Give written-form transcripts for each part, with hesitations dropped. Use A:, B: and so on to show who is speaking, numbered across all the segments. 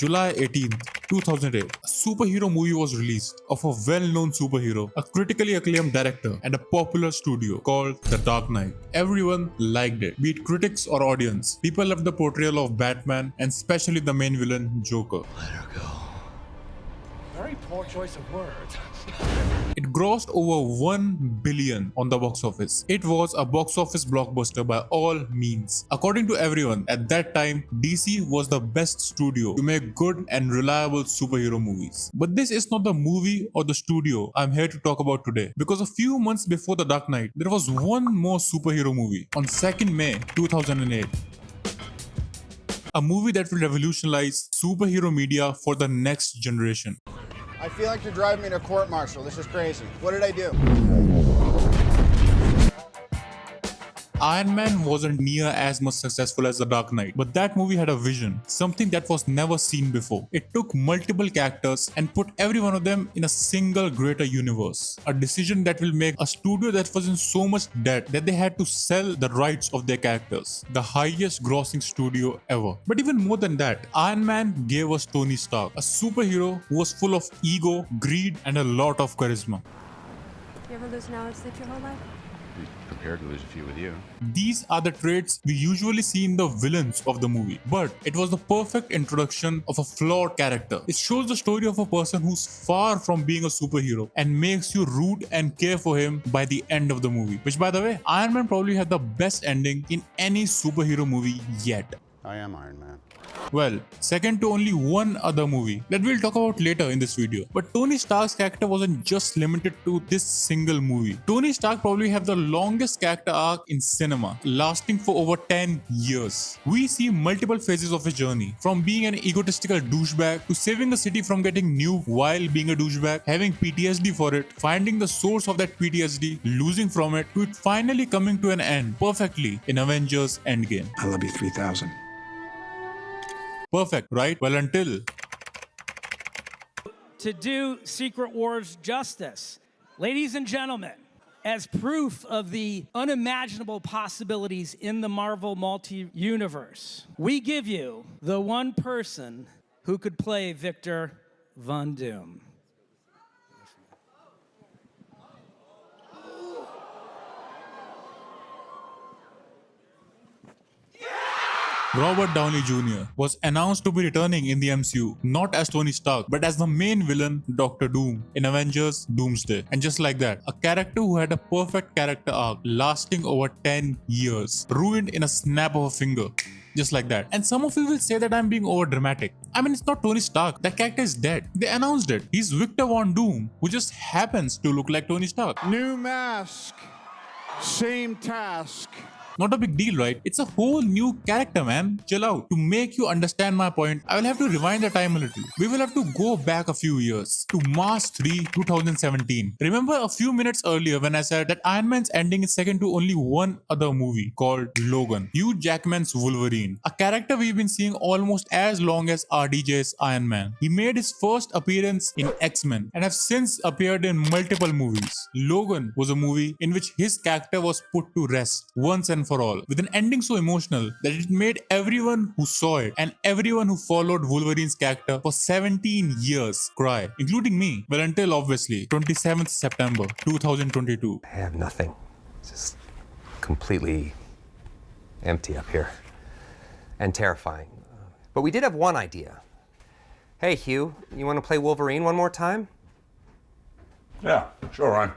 A: July 18th, 2008, a superhero movie was released of a well-known superhero, a critically acclaimed director, and a popular studio called The Dark Knight. Everyone liked it, be it critics or audience. People loved the portrayal of Batman and especially the main villain, Joker.
B: Let her go.
C: Very poor choice of words.
A: It grossed over 1 billion on the box office. It was a box office blockbuster by all means. According to everyone, at that time, DC was the best studio to make good and reliable superhero movies. But this is not the movie or the studio I'm here to talk about today. Because a few months before The Dark Knight, there was one more superhero movie on 2nd May 2008. A movie that will revolutionize superhero media for the next generation.
D: I feel like you're driving me to a court-martial. This is crazy. What did I do?
A: Iron Man wasn't near as much successful as The Dark Knight, but that movie had a vision, something that was never seen before. It took multiple characters and put every one of them in a single greater universe. A decision that will make a studio that was in so much debt that they had to sell the rights of their characters. The highest grossing studio ever. But even more than that, Iron Man gave us Tony Stark, a superhero who was full of ego, greed, and a lot of charisma.
E: You ever lose knowledge sleep your whole life?
B: Be prepared to lose a few with you.
A: These are the traits we usually see in the villains of the movie, but it was the perfect introduction of a flawed character. It shows the story of a person who's far from being a superhero and makes you root and care for him by the end of the movie. Which, by the way, Iron Man probably had the best ending in any superhero movie yet.
D: I am Iron Man.
A: Well, second to only one other movie that we'll talk about later in this video. But Tony Stark's character wasn't just limited to this single movie. Tony Stark probably have the longest character arc in cinema, lasting for over 10 years. We see multiple phases of his journey, from being an egotistical douchebag to saving a city from getting nuked while being a douchebag, having PTSD for it, finding the source of that PTSD, losing from it, to it finally coming to an end perfectly in Avengers Endgame.
C: I love you 3000.
A: Perfect, right? Well, until
F: to do Secret Wars justice. Ladies and gentlemen, as proof of the unimaginable possibilities in the Marvel multi-universe, we give you the one person who could play Victor Von Doom.
A: Robert Downey Jr. was announced to be returning in the MCU, not as Tony Stark, but as the main villain, Dr. Doom, in Avengers Doomsday. And just like that, a character who had a perfect character arc lasting over 10 years, ruined in a snap of a finger. Just like that. And some of you will say that I'm being over dramatic. I mean, it's not Tony Stark. That character is dead. They announced it. He's Victor Von Doom, who just happens to look like Tony Stark.
G: New mask, same task.
A: Not a big deal, right? It's a whole new character, man. Chill out. To make you understand my point, I will have to rewind the time a little. We will have to go back a few years to March 3, 2017. Remember a few minutes earlier when I said that Iron Man's ending is second to only one other movie called Logan. Hugh Jackman's Wolverine. A character we've been seeing almost as long as RDJ's Iron Man. He made his first appearance in X-Men and have since appeared in multiple movies. Logan was a movie in which his character was put to rest once and for all, with an ending so emotional that it made everyone who saw it and everyone who followed Wolverine's character for 17 years cry, including me. Well, until obviously 27th September 2022.
H: I have nothing. It's just completely empty up here and terrifying. But we did have one idea. Hey, Hugh, you want to play Wolverine one more time?
I: Yeah, sure, Ryan.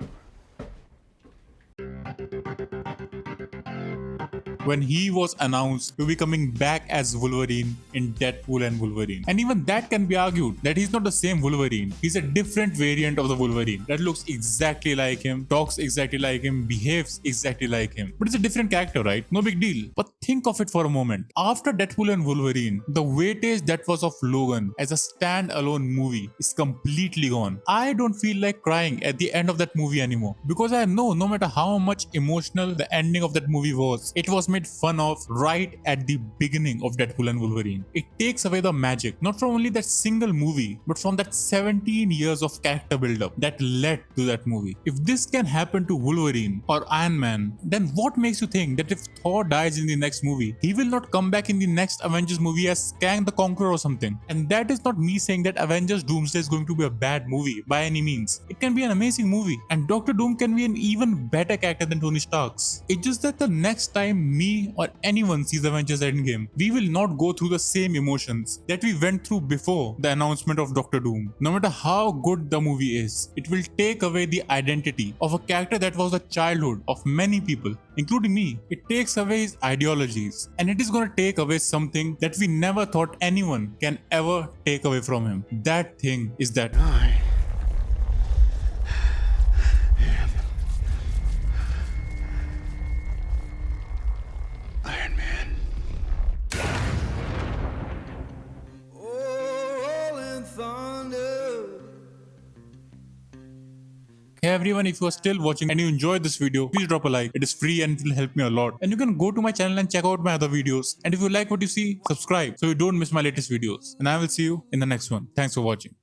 A: When he was announced to be coming back as Wolverine in Deadpool and Wolverine. And even that can be argued that he's not the same Wolverine. He's a different variant of the Wolverine that looks exactly like him, talks exactly like him, behaves exactly like him. But it's a different character, right? No big deal. But think of it for a moment. After Deadpool and Wolverine, the weightage that was of Logan as a stand-alone movie is completely gone. I don't feel like crying at the end of that movie anymore, because I know no matter how much emotional the ending of that movie was, it was made fun of right at the beginning of Deadpool and Wolverine. It takes away the magic, not from only that single movie, but from that 17 years of character build-up that led to that movie. If this can happen to Wolverine or Iron Man, then what makes you think that if Thor dies in the next movie, he will not come back in the next Avengers movie as Kang the Conqueror or something? And that is not me saying that Avengers Doomsday is going to be a bad movie by any means. It can be an amazing movie, and Doctor Doom can be an even better character than Tony Stark's. It's just that the next time me or anyone sees Avengers Endgame, we will not go through the same emotions that we went through before the announcement of Doctor Doom. No matter how good the movie is, it will take away the identity of a character that was the childhood of many people, including me. It takes away his ideologies, and it is going to take away something that we never thought anyone can ever take away from him. That thing is that
G: Iron Man.
A: Hey everyone, if you are still watching and you enjoyed this video, please drop a like. It is free and it will help me a lot. And you can go to my channel and check out my other videos. And if you like what you see, subscribe so you don't miss my latest videos. And I will see you in the next one. Thanks for watching.